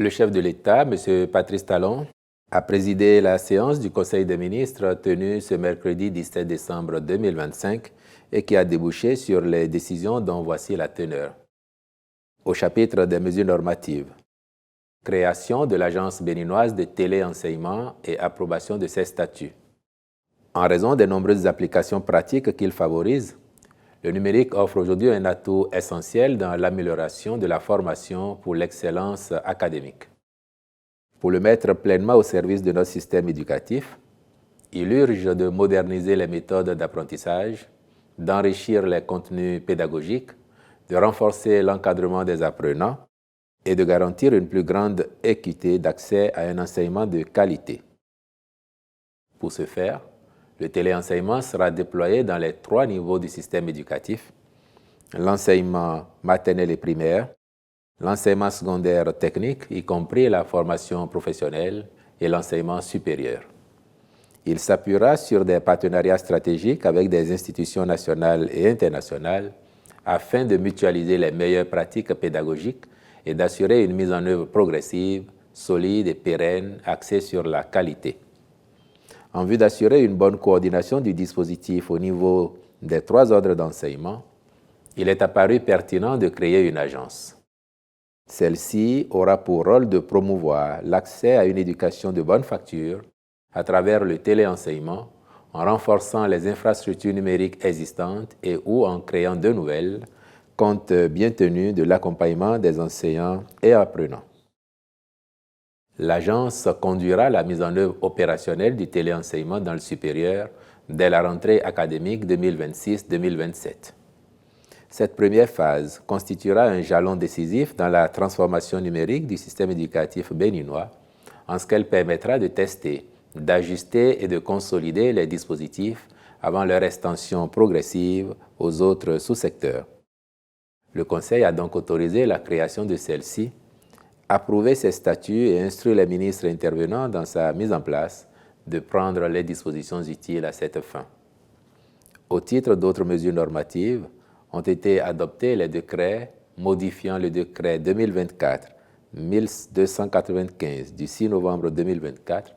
Le chef de l'État, M. Patrice Talon, a présidé la séance du Conseil des ministres tenue ce mercredi 17 décembre 2025 et qui a débouché sur les décisions dont voici la teneur. Au chapitre des mesures normatives, création de l'Agence béninoise de téléenseignement et approbation de ses statuts. En raison des nombreuses applications pratiques qu'il favorise, le numérique offre aujourd'hui un atout essentiel dans l'amélioration de la formation pour l'excellence académique. Pour le mettre pleinement au service de notre système éducatif, il urge de moderniser les méthodes d'apprentissage, d'enrichir les contenus pédagogiques, de renforcer l'encadrement des apprenants et de garantir une plus grande équité d'accès à un enseignement de qualité. Pour ce faire, le téléenseignement sera déployé dans les 3 niveaux du système éducatif, l'enseignement maternel et primaire, l'enseignement secondaire technique, y compris la formation professionnelle et l'enseignement supérieur. Il s'appuiera sur des partenariats stratégiques avec des institutions nationales et internationales afin de mutualiser les meilleures pratiques pédagogiques et d'assurer une mise en œuvre progressive, solide et pérenne, axée sur la qualité. En vue d'assurer une bonne coordination du dispositif au niveau des 3 ordres d'enseignement, il est apparu pertinent de créer une agence. Celle-ci aura pour rôle de promouvoir l'accès à une éducation de bonne facture à travers le téléenseignement, en renforçant les infrastructures numériques existantes et ou en créant de nouvelles, compte bien tenu de l'accompagnement des enseignants et apprenants. L'agence conduira la mise en œuvre opérationnelle du téléenseignement dans le supérieur dès la rentrée académique 2026-2027. Cette première phase constituera un jalon décisif dans la transformation numérique du système éducatif béninois, en ce qu'elle permettra de tester, d'ajuster et de consolider les dispositifs avant leur extension progressive aux autres sous-secteurs. Le Conseil a donc autorisé la création de celle-ci, approuvé ses statuts et instruit les ministres intervenants dans sa mise en place de prendre les dispositions utiles à cette fin. Au titre d'autres mesures normatives, ont été adoptés les décrets modifiant le décret 2024-1295 du 6 novembre 2024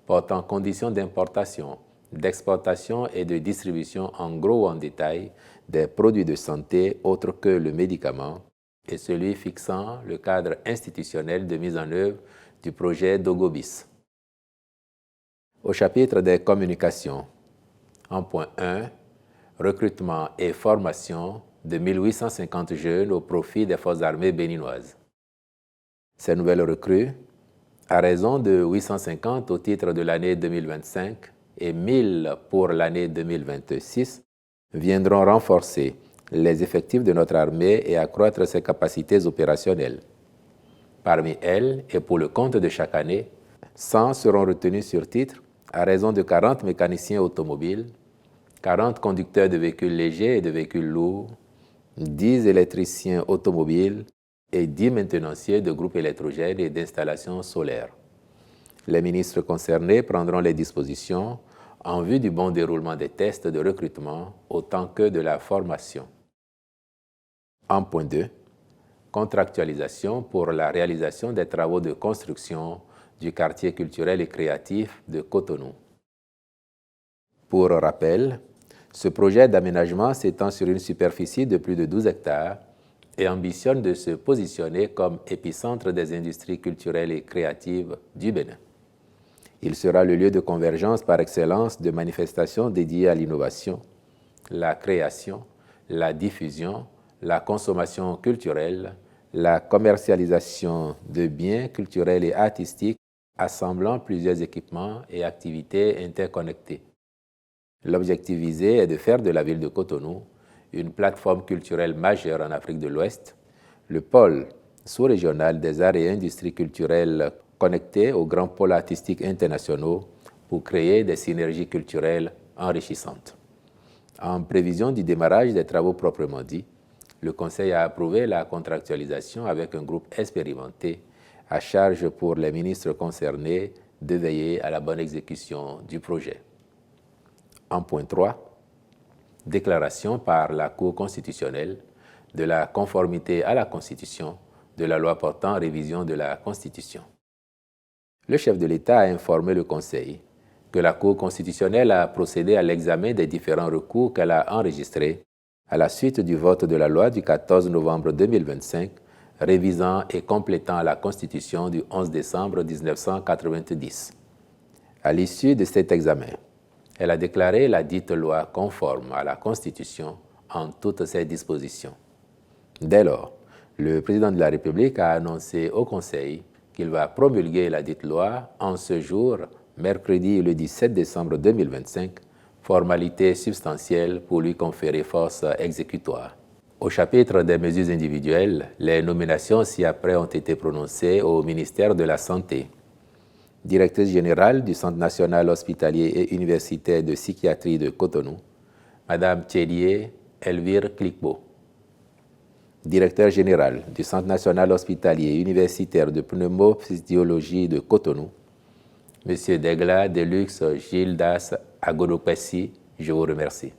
portant conditions d'importation, d'exportation et de distribution en gros ou en détail des produits de santé autres que le médicament et celui fixant le cadre institutionnel de mise en œuvre du projet Dogobis. Au chapitre des communications, en point 1, recrutement et formation de 1850 jeunes au profit des forces armées béninoises. Ces nouvelles recrues, à raison de 850 au titre de l'année 2025 et 1000 pour l'année 2026, viendront renforcer les effectifs de notre armée et accroître ses capacités opérationnelles. Parmi elles, et pour le compte de chaque année, 100 seront retenus sur titre à raison de 40 mécaniciens automobiles, 40 conducteurs de véhicules légers et de véhicules lourds, 10 électriciens automobiles et 10 maintenanciers de groupes électrogènes et d'installations solaires. Les ministres concernés prendront les dispositions en vue du bon déroulement des tests de recrutement autant que de la formation. En point 2, contractualisation pour la réalisation des travaux de construction du quartier culturel et créatif de Cotonou. Pour rappel, ce projet d'aménagement s'étend sur une superficie de plus de 12 hectares et ambitionne de se positionner comme épicentre des industries culturelles et créatives du Bénin. Il sera le lieu de convergence par excellence de manifestations dédiées à l'innovation, la création, la diffusion, la consommation culturelle, la commercialisation de biens culturels et artistiques assemblant plusieurs équipements et activités interconnectées. L'objectif visé est de faire de la ville de Cotonou une plateforme culturelle majeure en Afrique de l'Ouest, le pôle sous-régional des arts et industries culturelles connectés aux grands pôles artistiques internationaux pour créer des synergies culturelles enrichissantes. En prévision du démarrage des travaux proprement dits, le Conseil a approuvé la contractualisation avec un groupe expérimenté à charge pour les ministres concernés de veiller à la bonne exécution du projet. En point 3, déclaration par la Cour constitutionnelle de la conformité à la Constitution de la loi portant révision de la Constitution. Le chef de l'État a informé le Conseil que la Cour constitutionnelle a procédé à l'examen des différents recours qu'elle a enregistrés à la suite du vote de la loi du 14 novembre 2025 révisant et complétant la Constitution du 11 décembre 1990. À l'issue de cet examen, elle a déclaré la dite loi conforme à la Constitution en toutes ses dispositions. Dès lors, le président de la République a annoncé au Conseil qu'il va promulguer la dite loi en ce jour, mercredi le 17 décembre 2025, formalité substantielle pour lui conférer force exécutoire. Au chapitre des mesures individuelles, les nominations ci-après ont été prononcées au ministère de la Santé. Directrice générale du Centre national hospitalier et universitaire de psychiatrie de Cotonou, Mme Tchélié Elvire Clicquot. Directeur général du Centre national hospitalier et universitaire de pneumophysiologie de Cotonou, M. Degla Deluxe Gildas Agodopessi, je vous remercie.